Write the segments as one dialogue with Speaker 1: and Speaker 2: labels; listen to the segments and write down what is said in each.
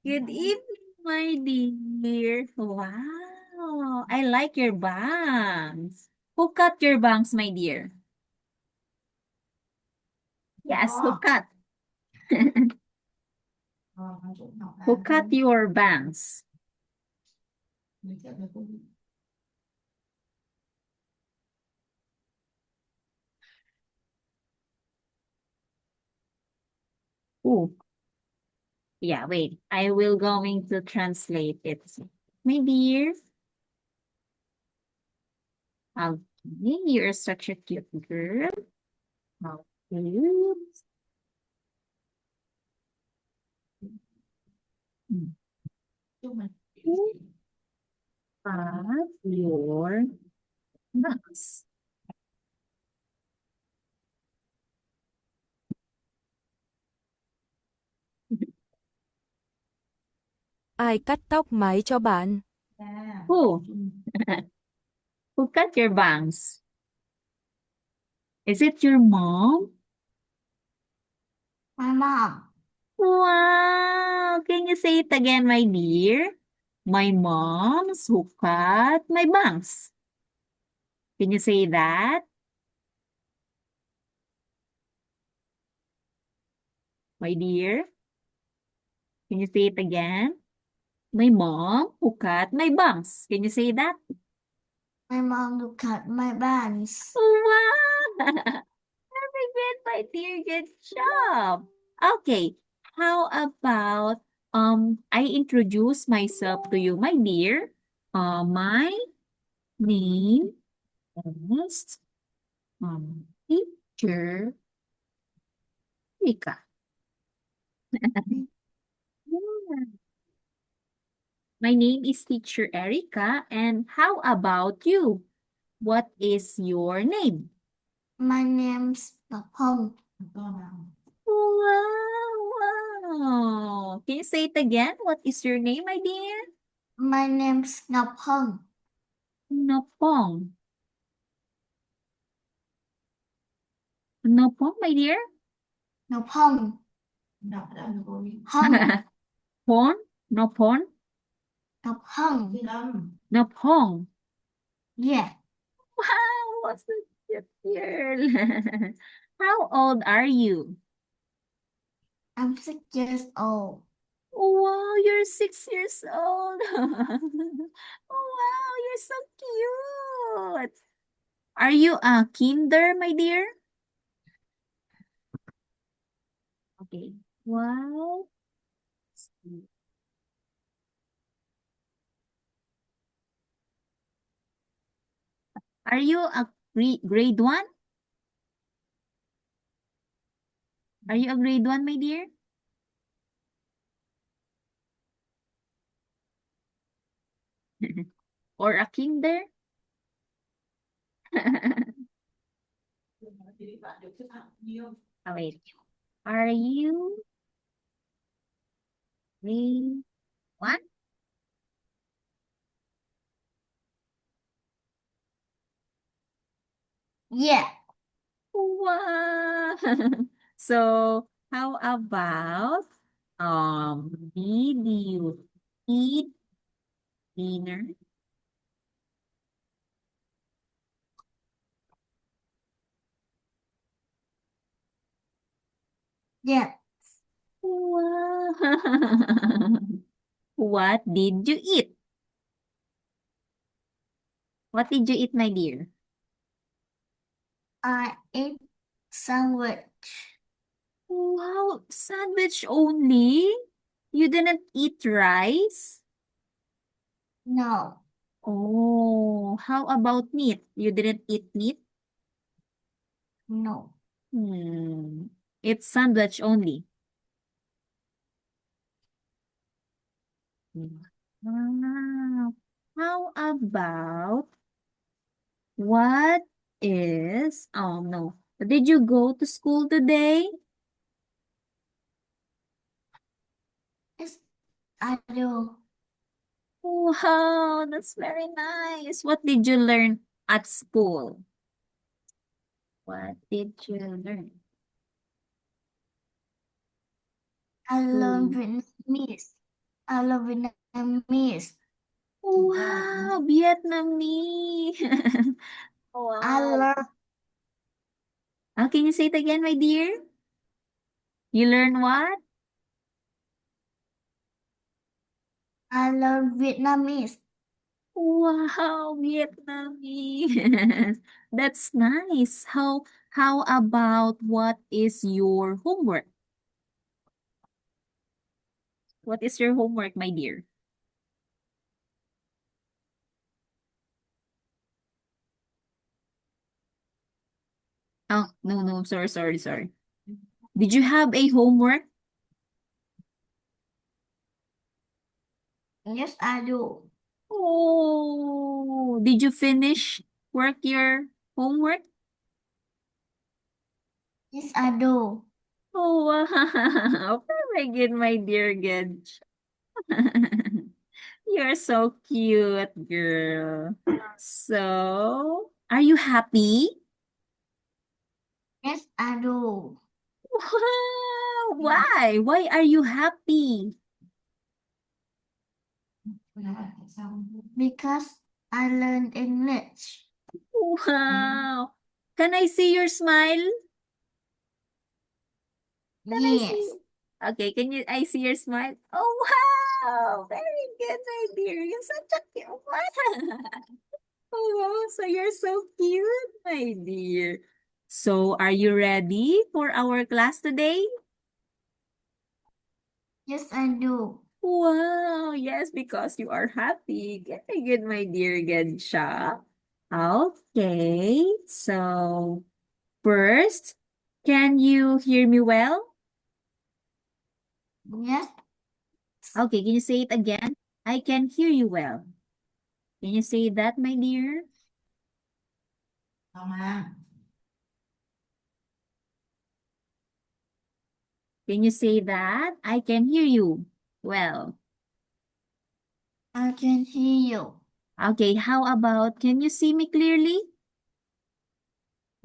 Speaker 1: Good evening, my dear. Wow, I like your bangs. Who cut your bangs, my dear? Yes, who cut? Who cut your bangs? Who? Yeah, wait. I will going to translate it. My dear, okay, you're such a cute girl. Okay. Who cut your bangs?
Speaker 2: Ai cắt tóc mái cho bạn?
Speaker 1: Who? Who cut your bangs? Is it your mom?
Speaker 3: My mom.
Speaker 1: Wow! Can you say it again, my dear? My mom's who cut my bangs. Can you say that, my dear? Can you say it again? My mom who cut my bangs. Can you say that?
Speaker 3: My mom to cut my bangs.
Speaker 1: Wow! Very good, my dear. Good job. Okay. How about I introduce myself to you, my dear. My name is teacher Rika. My name is teacher Erica, and how about you? What is your name?
Speaker 3: My name's Napong.
Speaker 1: Wow, wow. Can you say it again? What is your name, my dear?
Speaker 3: My name's Napong.
Speaker 1: Nopong. Nopong, my dear?
Speaker 3: Napong. Hong.
Speaker 1: Pon? Nopon?
Speaker 3: Napong.
Speaker 1: Nopong.
Speaker 3: Yeah.
Speaker 1: Wow, what's a cute girl. How old are you?
Speaker 3: I'm 6 years old.
Speaker 1: Wow, you're 6 years old. Wow, you're so cute. Are you a kinder, my dear? Okay. Wow. Are you a grade one? Are you a grade one, my dear? Or a kinder? Oh, wait. Are you grade one?
Speaker 3: Yeah.
Speaker 1: Wow. So how about did you eat dinner?
Speaker 3: Yeah.
Speaker 1: Wow. What did you eat? What did you eat, my dear?
Speaker 3: I ate sandwich.
Speaker 1: Wow, sandwich only? You didn't eat rice?
Speaker 3: No.
Speaker 1: Oh, how about meat? You didn't eat meat?
Speaker 3: No.
Speaker 1: Hmm. It's sandwich only. Wow. How about what is, oh no. Did you go to school today?
Speaker 3: Yes, I do.
Speaker 1: Wow, that's very nice. What did you learn at school? What did you learn?
Speaker 3: I learned
Speaker 1: Hmm.
Speaker 3: Vietnamese. I love Vietnamese.
Speaker 1: Wow, Vietnamese.
Speaker 3: I
Speaker 1: Wow.
Speaker 3: love
Speaker 1: Can you say it again, my dear? You learn what?
Speaker 3: Vietnamese.
Speaker 1: Wow, Vietnamese. That's nice. How about what is your homework? What is your homework, my dear? Oh, no, no, sorry. Did you have a homework?
Speaker 3: Yes, I do.
Speaker 1: Oh, did you finish your homework?
Speaker 3: Yes, I do.
Speaker 1: Oh, wow. Very good, my dear Gedge. You're so cute, girl. So, are you happy?
Speaker 3: Yes, I do.
Speaker 1: Wow, why? Why are you happy?
Speaker 3: Because I learned English.
Speaker 1: Wow. Can I see your smile? Can I
Speaker 3: Yes.
Speaker 1: see? Okay, I see your smile? Oh, wow. Very good, my dear. You're such a cute one. Oh, wow. So you're so cute, my dear. So, are you ready for our class today?
Speaker 3: Yes, I do.
Speaker 1: Wow, yes, because you are happy. Very good, my dear Gensha. Okay, so first, can you hear me well?
Speaker 3: Yes.
Speaker 1: Okay, can you say it again? I can hear you well. Can you say that, my dear? Can you say that? I can hear you well.
Speaker 3: I can hear you.
Speaker 1: Okay, how about can you see me clearly?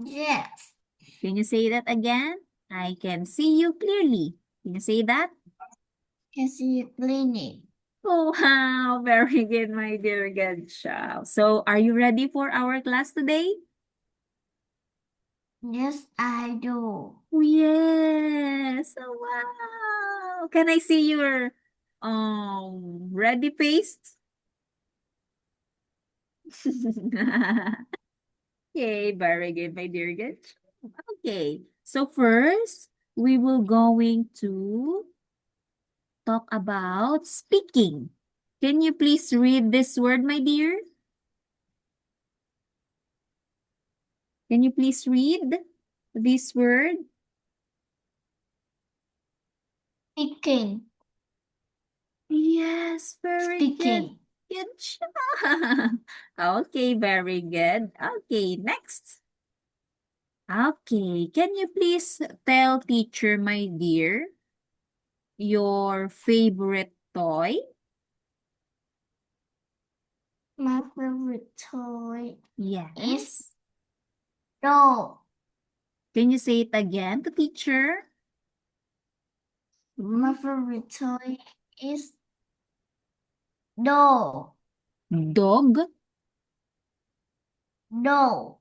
Speaker 3: Yes.
Speaker 1: Can you say that again? I can see you clearly. Can you say that?
Speaker 3: Can see you clearly.
Speaker 1: Oh, wow. Very good, my dear Gansha. So, are you ready for our class today?
Speaker 3: Yes, I do.
Speaker 1: Oh, yes. Oh, wow. Can I see your ready face? Okay, very good, my dear Gansha. Okay. So, first, we will going to talk about speaking. Can you please read this word, my dear? Can you please read this word?
Speaker 3: Speaking.
Speaker 1: Yes, very good.
Speaker 3: Speaking.
Speaker 1: Good job. Okay, very good. Okay, next. Okay, can you please tell teacher, my dear, your favorite toy?
Speaker 3: My favorite toy is
Speaker 1: Yes.
Speaker 3: doll.
Speaker 1: Can you say it again to teacher?
Speaker 3: My favorite toy is doll.
Speaker 1: Dog?
Speaker 3: Doll.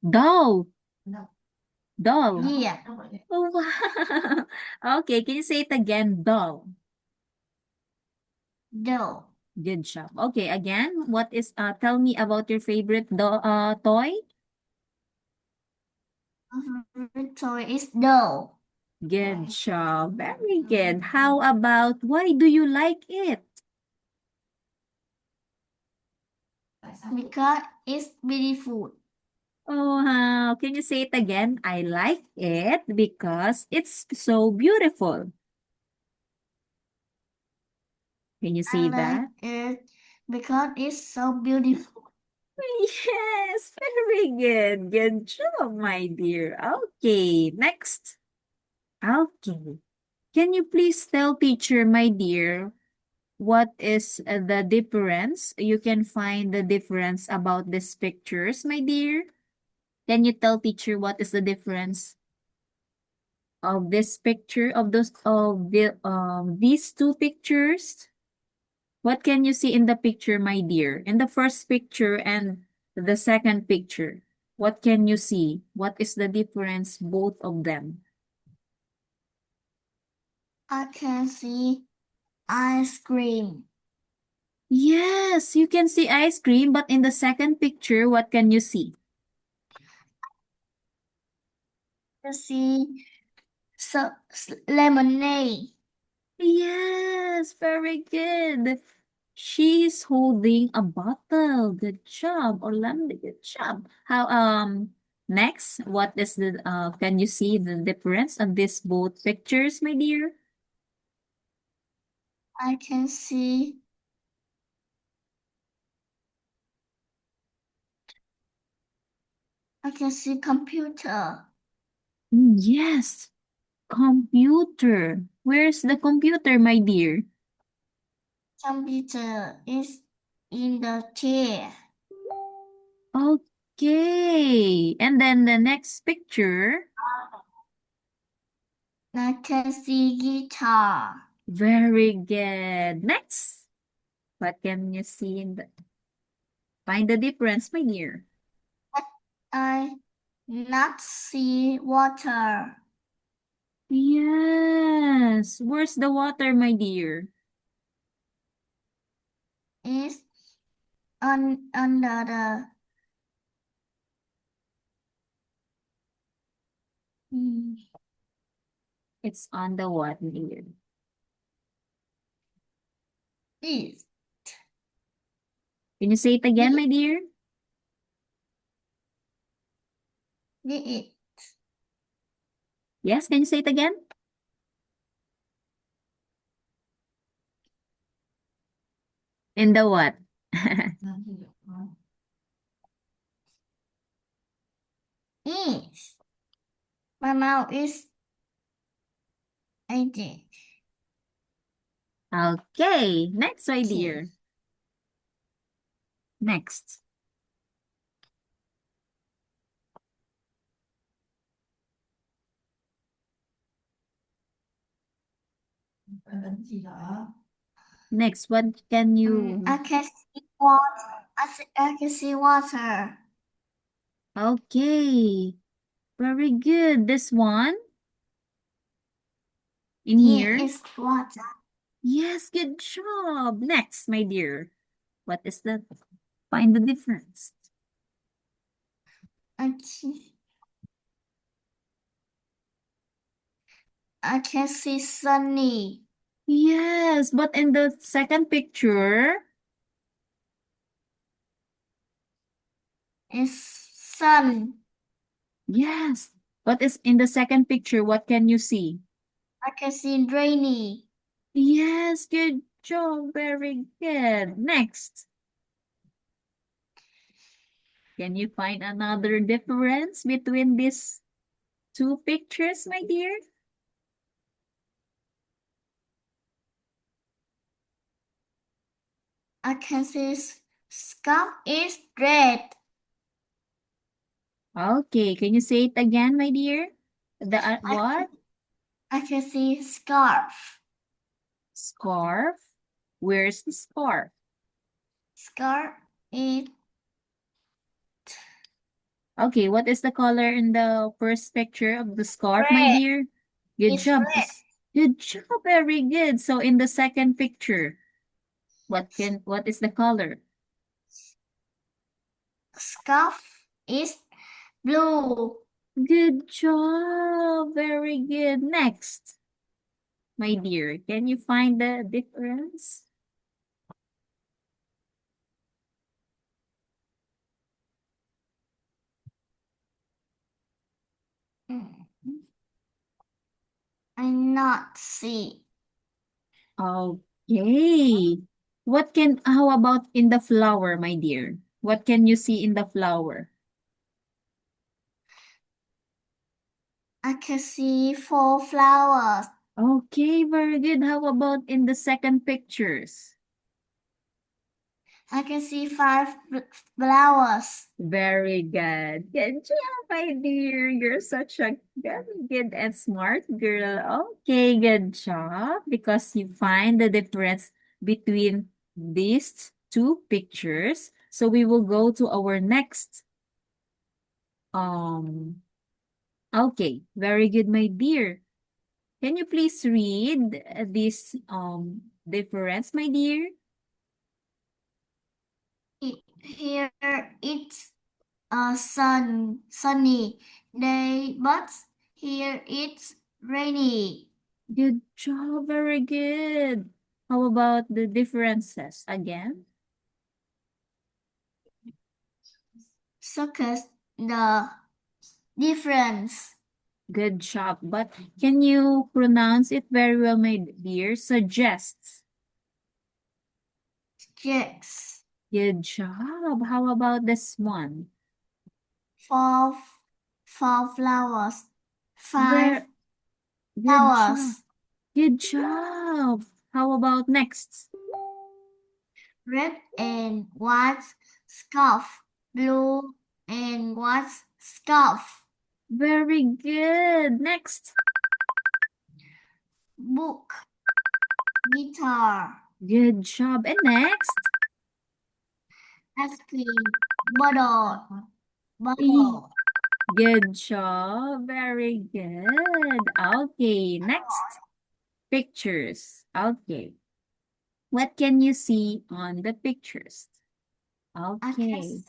Speaker 1: Doll.
Speaker 3: No.
Speaker 1: Doll.
Speaker 3: Yeah.
Speaker 1: Oh, wow. Okay, can you say it again? Doll.
Speaker 3: Doll.
Speaker 1: Good job. Okay, again, tell me about your favorite toy?
Speaker 3: My favorite toy is doll.
Speaker 1: Good job. Very good. How about why do you like it?
Speaker 3: Because it's beautiful.
Speaker 1: Oh, wow. Can you say it again? I like it because it's so beautiful. Can you
Speaker 3: I
Speaker 1: say
Speaker 3: like
Speaker 1: that?
Speaker 3: it because it's so beautiful.
Speaker 1: Yes, very good. Good job, my dear. Okay, next. Okay. Can you please tell teacher, my dear, what is the difference? You can find the difference about these pictures, my dear. Can you tell teacher what is the difference of this picture of these two pictures? What can you see in the picture, my dear? In the first picture and the second picture, what can you see? What is the difference, both of them?
Speaker 3: I can see ice cream.
Speaker 1: Yes, you can see ice cream, but in the second picture, what can you see?
Speaker 3: I see lemonade.
Speaker 1: Yes, very good. She's holding a bottle. Good job, Orlando. Good job. Next, what is the can you see the difference of these both pictures, my dear?
Speaker 3: I can see computer.
Speaker 1: Yes, computer. Where's the computer, my dear?
Speaker 3: Computer is in the chair.
Speaker 1: Okay. And then the next picture.
Speaker 3: I can see guitar.
Speaker 1: Very good. Next. What can you see in the find the difference, my dear?
Speaker 3: I not see water.
Speaker 1: Yes. Where's the water, my dear?
Speaker 3: Is under the
Speaker 1: It's on the what, my dear?
Speaker 3: is
Speaker 1: Can you say it again, my dear?
Speaker 3: it
Speaker 1: Yes, can you say it again? In the what?
Speaker 3: is my mouth is 80.
Speaker 1: Okay. Next, my
Speaker 3: Okay.
Speaker 1: dear. Next. Next, what can you...
Speaker 3: I can see water. I can see water.
Speaker 1: Okay. Very good. This one? In here?
Speaker 3: Is water.
Speaker 1: Yes, good job. Next, my dear. What is the... Find the difference.
Speaker 3: I can see sunny.
Speaker 1: Yes, but in the second picture...
Speaker 3: Is sun.
Speaker 1: Yes. What is in the second picture? What can you see?
Speaker 3: I can see rainy.
Speaker 1: Yes, good job. Very good. Next. Can you find another difference between these two pictures, my dear?
Speaker 3: I can see scarf is red.
Speaker 1: Okay, can you say it again, my dear? The what?
Speaker 3: I can see scarf.
Speaker 1: Scarf? Where's the scarf?
Speaker 3: Scarf is
Speaker 1: Okay, what is the color in the first picture of the scarf, my
Speaker 3: red.
Speaker 1: dear? Good
Speaker 3: It's
Speaker 1: job.
Speaker 3: red.
Speaker 1: Good job, very good. So in the second picture, what is the color?
Speaker 3: Scarf is blue.
Speaker 1: Good job, very good. Next, my dear, can you find the difference?
Speaker 3: I not see.
Speaker 1: Okay. How about in the flower, my dear? What can you see in the flower?
Speaker 3: I can see 4 flowers.
Speaker 1: Okay, very good. How about in the second pictures?
Speaker 3: I can see 5 flowers.
Speaker 1: Very good. Good job, my dear. You're such a good and smart girl. Okay, good job. Because you find the difference between these two pictures. So we will go to our next. Okay, very good, my dear. Can you please read this difference, my dear?
Speaker 3: Here it's a sunny day, but here it's rainy.
Speaker 1: Good job, very good. How about the differences again?
Speaker 3: Circus the difference.
Speaker 1: Good job. But can you pronounce it very well, my dear? Suggests.
Speaker 3: Yes.
Speaker 1: Good job. How about this one?
Speaker 3: Four flowers. Five
Speaker 1: Very good job.
Speaker 3: flowers.
Speaker 1: Good job. How about next?
Speaker 3: Red and white scarf. Blue and white scarf.
Speaker 1: Very good. Next.
Speaker 3: Book. Guitar.
Speaker 1: Good job. And next?
Speaker 3: Ice cream. Bottle.
Speaker 1: E-
Speaker 3: Bottle.
Speaker 1: Good job. Very good. Okay, next. Pictures. Okay. What can you see on the pictures? Okay.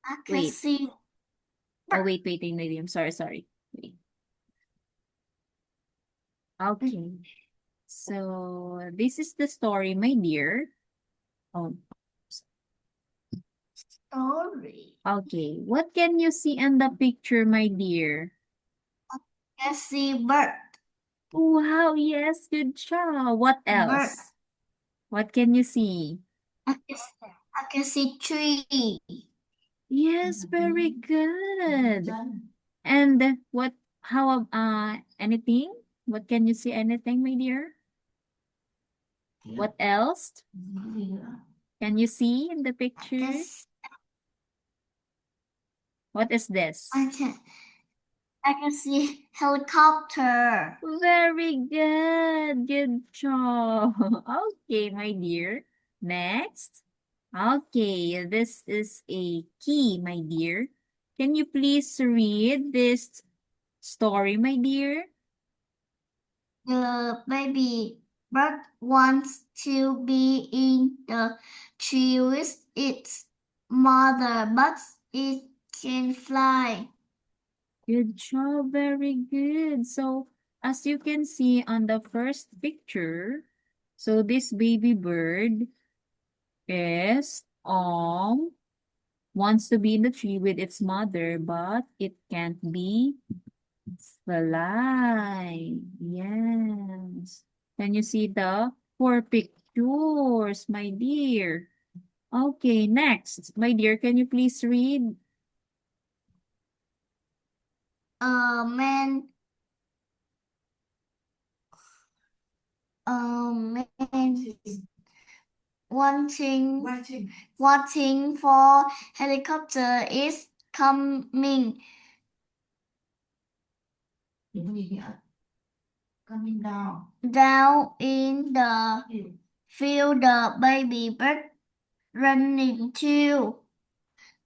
Speaker 3: I can
Speaker 1: Wait.
Speaker 3: see
Speaker 1: Oh, wait, lady. I'm sorry. Wait. Okay. So, this is the story, my dear. Oh,
Speaker 3: story.
Speaker 1: okay. What can you see on the picture, my dear?
Speaker 3: I see bird.
Speaker 1: Wow, yes, good job. What
Speaker 3: Bird.
Speaker 1: else? What can you see?
Speaker 3: I can see tree.
Speaker 1: Yes, very good. And what, how, anything? What can you see? Anything, my dear? What else can you see in the picture? What is this?
Speaker 3: I can see helicopter.
Speaker 1: Very good. Good job. Okay, my dear. Next. Okay, this is a key, my dear. Can you please read this story, my dear?
Speaker 3: The baby bird wants to be in the tree with its mother, but it can fly.
Speaker 1: Good job, very good. So, as you can see on the first picture, so this baby bird is wants to be in the tree with its mother, but it can't be fly. Yes. Can you see the four pictures, my dear? Okay, next. My dear, can you please read?
Speaker 3: Man man watching for helicopter is coming down in the field. The baby bird running to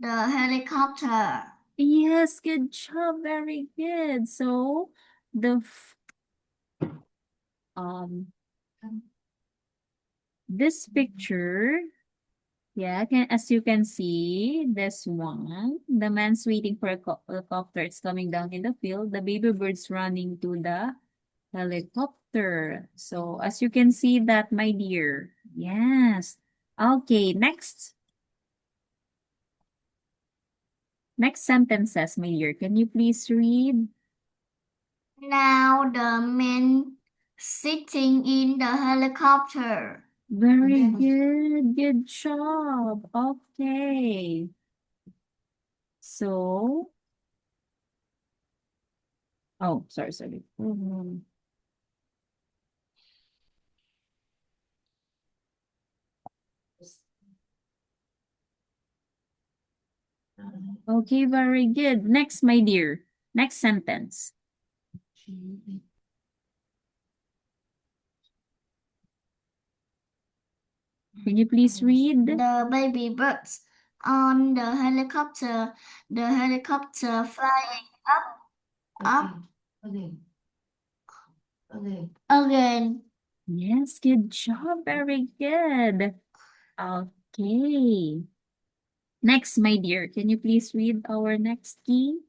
Speaker 3: the helicopter.
Speaker 1: Yes, good job. Very good. So, the this picture, yeah, as you can see, this one, the man's waiting for a helicopter. It's coming down in the field. The baby bird's running to the helicopter. So, as you can see that, my dear. Yes. Okay, next. Next sentences, my dear. Can you please read?
Speaker 3: Now the man sitting in the helicopter.
Speaker 1: Very good. Good job. Okay. So, oh, sorry. Okay, very good. Next, my dear. Next sentence. Can you please read?
Speaker 3: The baby birds on the helicopter. The helicopter flying up again.
Speaker 1: Yes, good job. Very good. Okay. Next, my dear, can you please read our next key?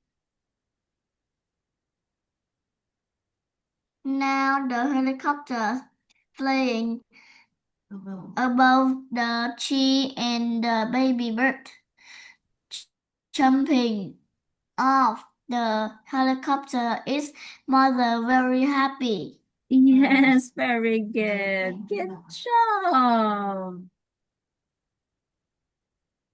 Speaker 3: Now the helicopter flying above the tree and the baby bird jumping off the helicopter is mother very happy.
Speaker 1: Yes, very good. Good job.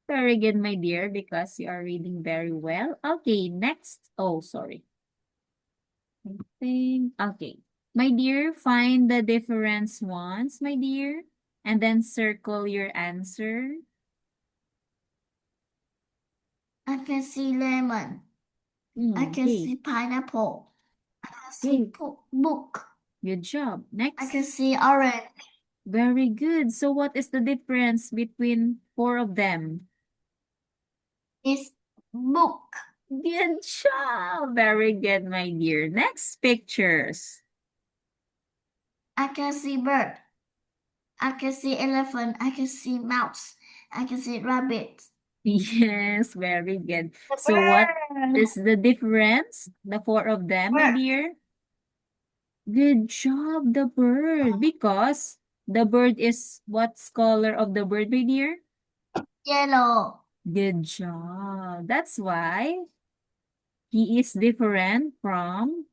Speaker 1: Very good, my dear, because you are reading very well. Okay, next. Oh, sorry. I think, okay. My dear, find the difference once, my dear, and then circle your answer.
Speaker 3: I can see lemon. I can
Speaker 1: Okay,
Speaker 3: see pineapple. I can see book.
Speaker 1: good job.
Speaker 3: I
Speaker 1: Next.
Speaker 3: can see orange.
Speaker 1: Very good. So what is the difference between four of them?
Speaker 3: It's book.
Speaker 1: Good job. Very good, my dear. Next pictures.
Speaker 3: I can see bird. I can see elephant. I can see mouse. I can see rabbit.
Speaker 1: Yes, very good. So what is the difference? The four of them, my
Speaker 3: Bird.
Speaker 1: dear? Good job, the bird. Because the bird is what's color of the bird, my dear?
Speaker 3: Yellow.
Speaker 1: Good job. That's why he is different from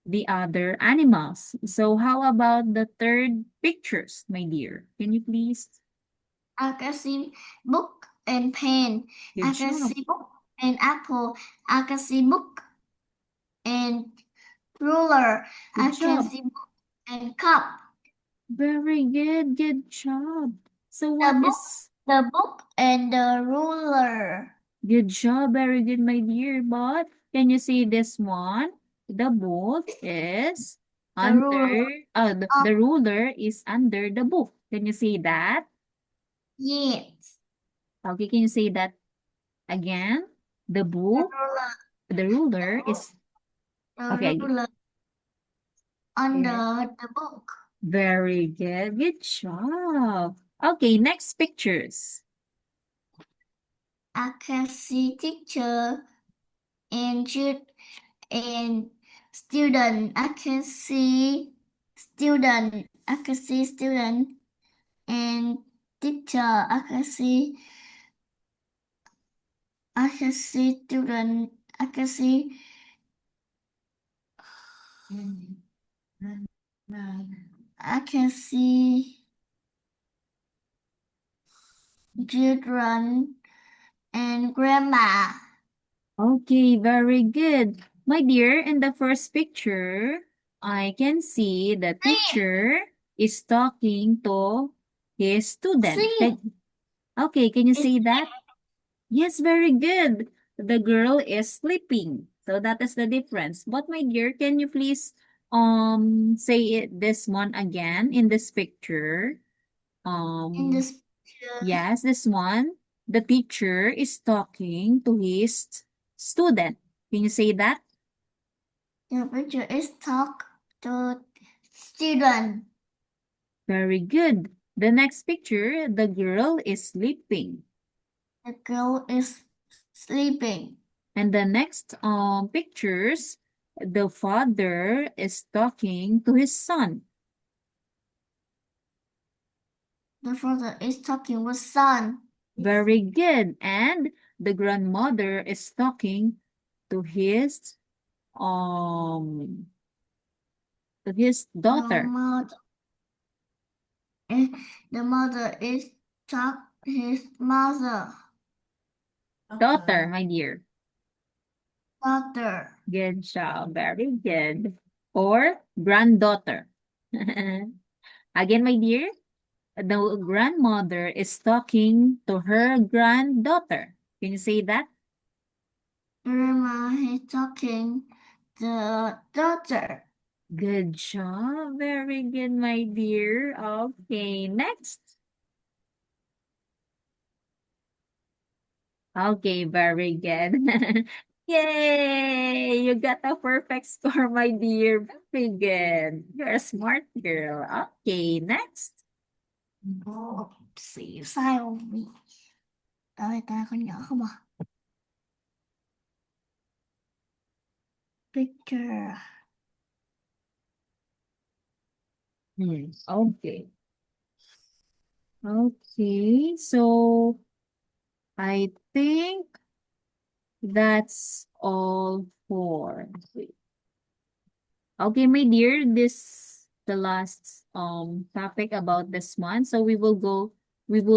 Speaker 1: the other animals. So how about the third pictures, my dear? Can you please?
Speaker 3: I can see book and pen.
Speaker 1: Good
Speaker 3: I can
Speaker 1: job.
Speaker 3: see book and apple. I can see book and ruler.
Speaker 1: Good
Speaker 3: I can
Speaker 1: job.
Speaker 3: see book and cup.
Speaker 1: Very good. Good job. So
Speaker 3: The
Speaker 1: what
Speaker 3: book,
Speaker 1: is
Speaker 3: the book and the ruler.
Speaker 1: good job? Very good, my dear. But can you see this one? The book is
Speaker 3: The ruler.
Speaker 1: under, the ruler is under the book. Can you see that?
Speaker 3: Yes.
Speaker 1: Okay, can you say that again? The
Speaker 3: The
Speaker 1: book,
Speaker 3: ruler.
Speaker 1: the ruler is,
Speaker 3: The
Speaker 1: okay,
Speaker 3: ruler
Speaker 1: yeah.
Speaker 3: under the book.
Speaker 1: Very good. Good job. Okay, next pictures.
Speaker 3: I can see teacher and and student. I can see student. I can see student and teacher. I can see student. I can see I can see children and grandma.
Speaker 1: Okay, very good. My dear, in the first picture, I can see the teacher is talking to his student.
Speaker 3: See,
Speaker 1: Okay, can you
Speaker 3: it's
Speaker 1: say that? Yes, very good. The girl is sleeping. So that is the difference. But my dear, can you please say it this one again in this picture?
Speaker 3: in
Speaker 1: Um
Speaker 3: this picture.
Speaker 1: yes, this one. The teacher is talking to his student. Can you say that?
Speaker 3: The picture is talk to student.
Speaker 1: Very good. The next picture, the girl is sleeping.
Speaker 3: The girl is sleeping.
Speaker 1: And the next pictures, the father is talking to his son.
Speaker 3: The father is talking with son.
Speaker 1: Very good. And the grandmother is talking to um his
Speaker 3: The
Speaker 1: daughter.
Speaker 3: mother, the mother is talk his mother.
Speaker 1: Daughter, my dear.
Speaker 3: Daughter.
Speaker 1: Good job. Very good. Or granddaughter. Again, my dear, the grandmother is talking to her granddaughter. Can you say that?
Speaker 3: Grandma is talking the daughter.
Speaker 1: Good job. Very good, my dear. Okay, next. Okay, very good. Yay! You got a perfect score, my dear. Very good. You're a smart girl. Okay, next.
Speaker 3: Xì sai không nhỉ? Ơi ta con nhỏ không à? Picture.
Speaker 1: Okay. Okay, so I think that's all for. Wait. Okay, my dear, this the last topic about this one. So we will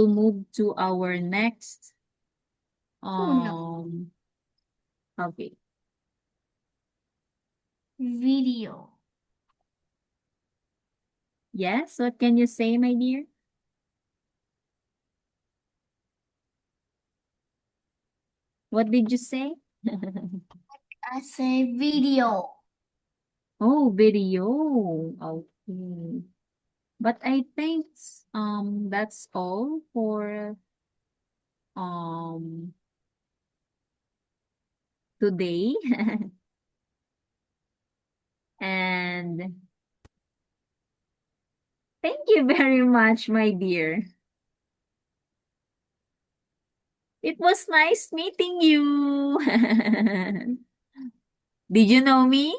Speaker 1: move to our next
Speaker 3: Oh no.
Speaker 1: okay.
Speaker 3: Video.
Speaker 1: Yes, what can you say, my dear? What did you say?
Speaker 3: I say video.
Speaker 1: Oh, video. Okay. But I think that's all for um today. And thank you very much, my dear. It was nice meeting you. Did you know me?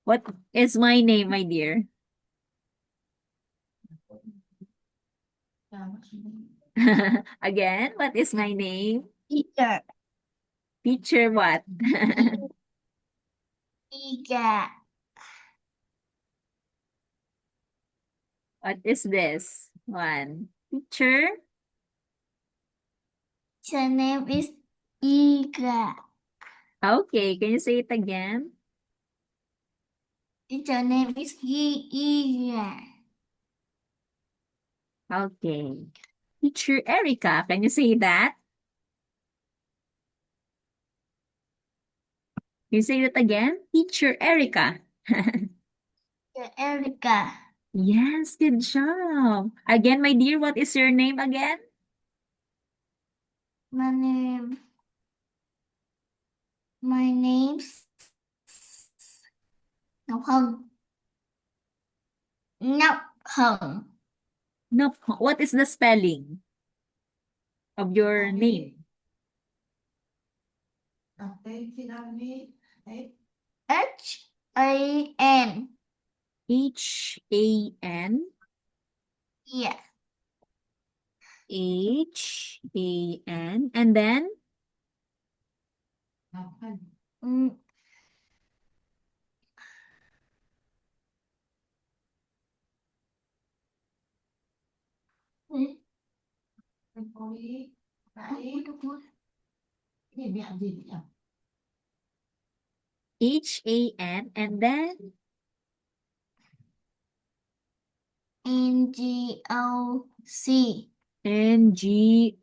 Speaker 1: What is my name, my dear? Again, what is my name?
Speaker 3: Teacher.
Speaker 1: Teacher what?
Speaker 3: Teacher.
Speaker 1: What is this? One. Teacher?
Speaker 3: Her name is Iga.
Speaker 1: Okay, can you say it again?
Speaker 3: Teacher name is Iga.
Speaker 1: Okay. Teacher Erica, can you say that? Can you say it again? Teacher Erica.
Speaker 3: Teacher Erica.
Speaker 1: Yes, good job. Again, my dear, what is your name again?
Speaker 3: My name's Ngọc Hân. Ngọc Hân.
Speaker 1: No, what is the spelling of your name?
Speaker 3: H-A-N.
Speaker 1: H-A-N.
Speaker 3: Yeah.
Speaker 1: H-A-N. And then?
Speaker 3: Mm,
Speaker 1: H-A-N. And then?
Speaker 3: N-G-O-C.
Speaker 1: N-G-O-C.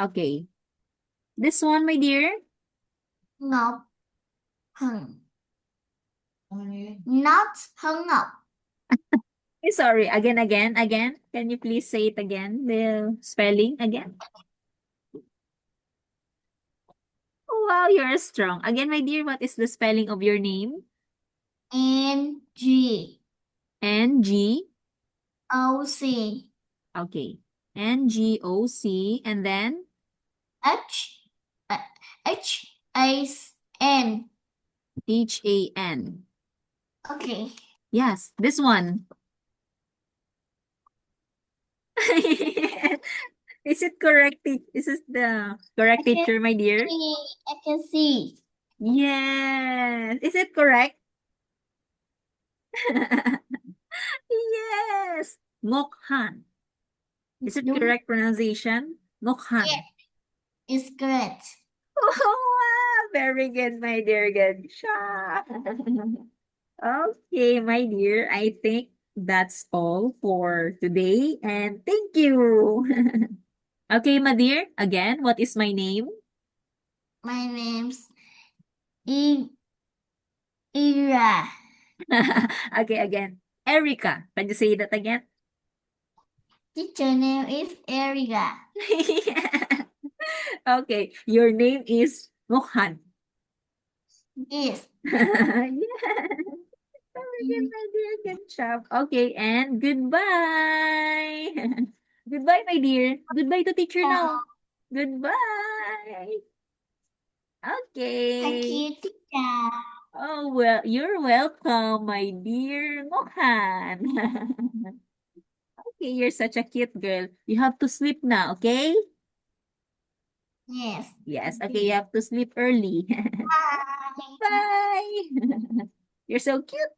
Speaker 1: Okay. This one, my dear?
Speaker 3: Ngọc Hân. Not Hân Ngọc.
Speaker 1: Sorry, again. Can you please say it again? The spelling again? Oh, wow, you're strong. Again, my dear, what is the spelling of your name?
Speaker 3: N-G-O-C.
Speaker 1: N-G. Okay. N-G-O-C. And then?
Speaker 3: H-A-N.
Speaker 1: H-A-N.
Speaker 3: Okay.
Speaker 1: Yes, this one. Is it correct? Is this the correct teacher, my dear?
Speaker 3: I can see.
Speaker 1: Yes. Is it correct? Yes. Mokhan. Is it
Speaker 3: Đúng.
Speaker 1: correct pronunciation? Mokhan.
Speaker 3: Yes. It's correct.
Speaker 1: Oh, wow. Very good, my dear. Good job. Okay, my dear. I think that's all for today. And thank you. Okay, my dear. Again, what is my name?
Speaker 3: My name's Ira.
Speaker 1: Okay, again. Erica. Can you say that again?
Speaker 3: Teacher name is Erica.
Speaker 1: Okay, your name is Mokhan.
Speaker 3: Yes.
Speaker 1: Yeah. Very good, my dear. Good job. Okay, and goodbye. Goodbye, my dear. Goodbye to teacher now. Goodbye.
Speaker 3: Thank
Speaker 1: Okay.
Speaker 3: you, teacher.
Speaker 1: Oh, well, you're welcome, my dear Mokhan. Okay, you're such a cute girl. You have to sleep now, okay?
Speaker 3: Yes.
Speaker 1: Yes, okay, you have to sleep early.
Speaker 3: Bye.
Speaker 1: Bye. You're so cute.